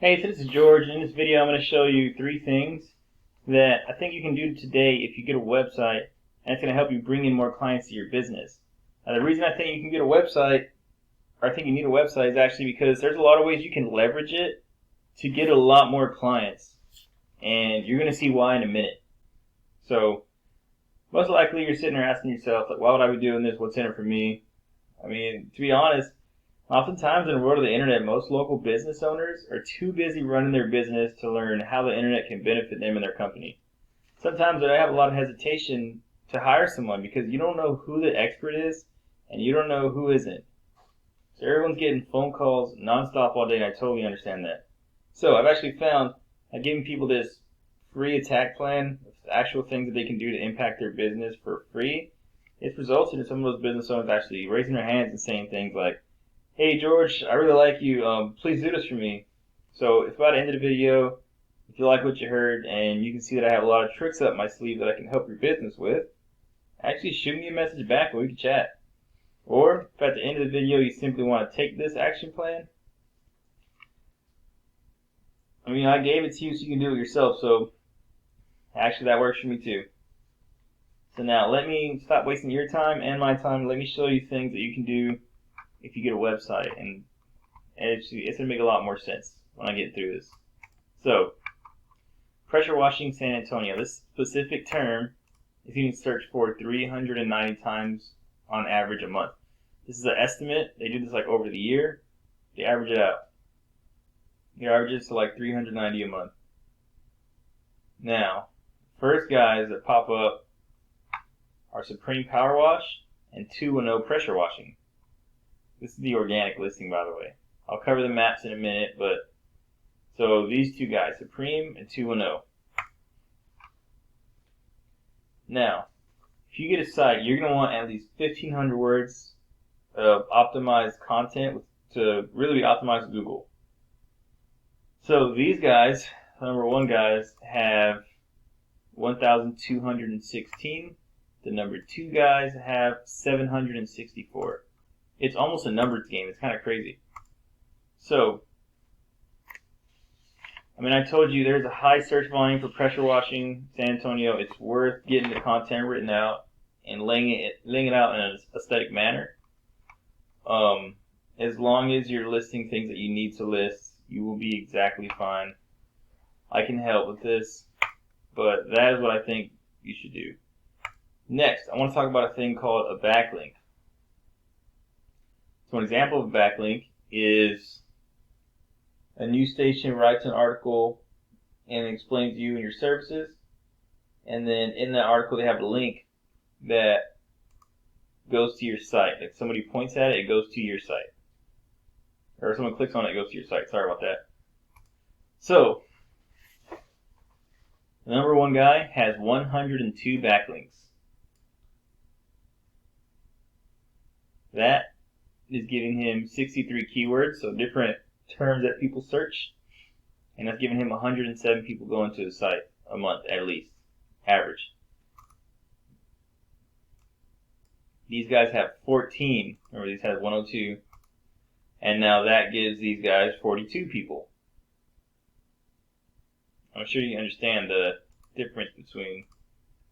Hey, so this is George, and in this video I'm going to show you 3 things that I think you can do today if you get a website, and it's going to help you bring in more clients to your business. Now, the reason I think you can get a website, or I think you need a website, is actually because there's a lot of ways you can leverage it to get a lot more clients, and you're going to see why in a minute. So, most likely you're sitting there asking yourself, like, why would I be doing this? What's in it for me? I mean, to be honest, oftentimes in the world of the internet, most local business owners are too busy running their business to learn how the internet can benefit them and their company. Sometimes they have a lot of hesitation to hire someone because you don't know who the expert is and you don't know who isn't. So everyone's getting phone calls nonstop all day, and I totally understand that. So I've actually found that giving people this free attack plan with actual things that they can do to impact their business for free, it's resulted in some of those business owners actually raising their hands and saying things like, "Hey George, I really like you. Please do this for me." So if by the end of the video, if you like what you heard and you can see that I have a lot of tricks up my sleeve that I can help your business with, actually shoot me a message back and we can chat. Or if at the end of the video you simply want to take this action plan, I gave it to you so you can do it yourself. So actually that works for me too. So now let me stop wasting your time and my time. Let me show you things that you can do if you get a website, and it's going to make a lot more sense when I get through this. So, pressure washing San Antonio. This specific term is you can search for 390 times on average a month. This is an estimate. They do this like over the year. They average it out. It averages to like 390 a month. Now, first guys that pop up are Supreme Power Wash and 210 Pressure Washing. This is the organic listing, by the way. I'll cover the maps in a minute, but so these two guys, Supreme and 210. Now, if you get a site, you're going to want at least 1,500 words of optimized content to really be optimized with Google. So these guys, number 1 guys, have 1,216. The number 2 guys have 764. It's almost a numbers game. It's kind of crazy. So, I told you there's a high search volume for pressure washing San Antonio. It's worth getting the content written out and laying it out in an aesthetic manner. As long as you're listing things that you need to list, you will be exactly fine. I can help with this, but that is what I think you should do. Next, I want to talk about a thing called a backlink. So an example of a backlink is a news station writes an article and explains you and your services, and then in that article they have a link that goes to your site. Like somebody points at it, it goes to your site. Or someone clicks on it, it goes to your site. Sorry about that. So, the number 1 guy has 102 backlinks. That is giving him 63 keywords, so different terms that people search, and that's giving him 107 people going to his site a month at least, average. These guys have 14. Remember, these has 102, and now that gives these guys 42 people. I'm sure you understand the difference between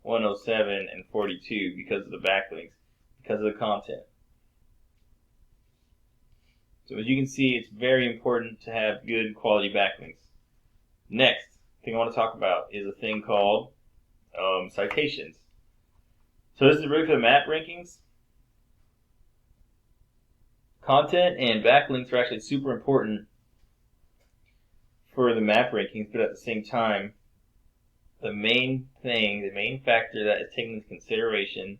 107 and 42 because of the backlinks, because of the content. So as you can see, it's very important to have good quality backlinks. Next thing I want to talk about is a thing called citations. So this is really for the map rankings. Content and backlinks are actually super important for the map rankings, but at the same time, the main factor that is taken into consideration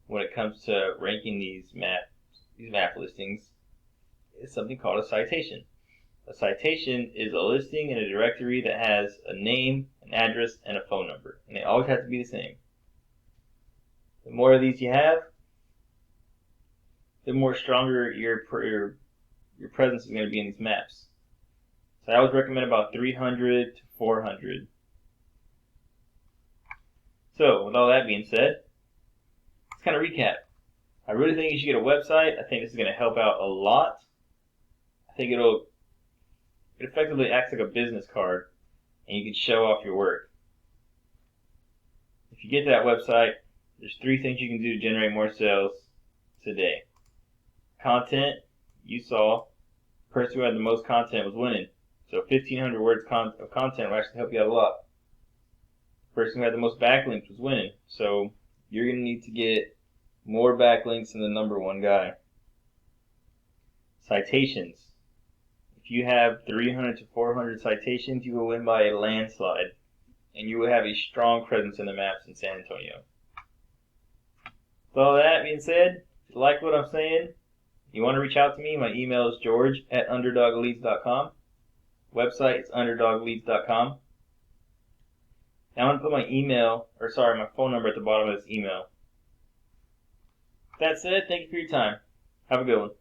when it comes to ranking these map listings is something called a citation. A citation is a listing in a directory that has a name, an address, and a phone number, and they always have to be the same. The more of these you have, the more stronger your presence is going to be in these maps. So I always recommend about 300 to 400. So with all that being said, let's kind of recap. I really think you should get a website. I think this is going to help out a lot. I think it'll It effectively acts like a business card, and you can show off your work. If you get to that website, there's 3 things you can do to generate more sales today. Content, you saw, the person who had the most content was winning. So 1,500 words of content will actually help you out a lot. The person who had the most backlinks was winning. So you're going to need to get more backlinks than the number 1 guy. Citations. If you have 300 to 400 citations, you will win by a landslide, and you will have a strong presence in the maps in San Antonio. With all that being said, if you like what I'm saying, you want to reach out to me, my email is george@underdogleads.com. Website is underdogleads.com. Now I'm going to put my phone number at the bottom of this email. With that said, thank you for your time. Have a good one.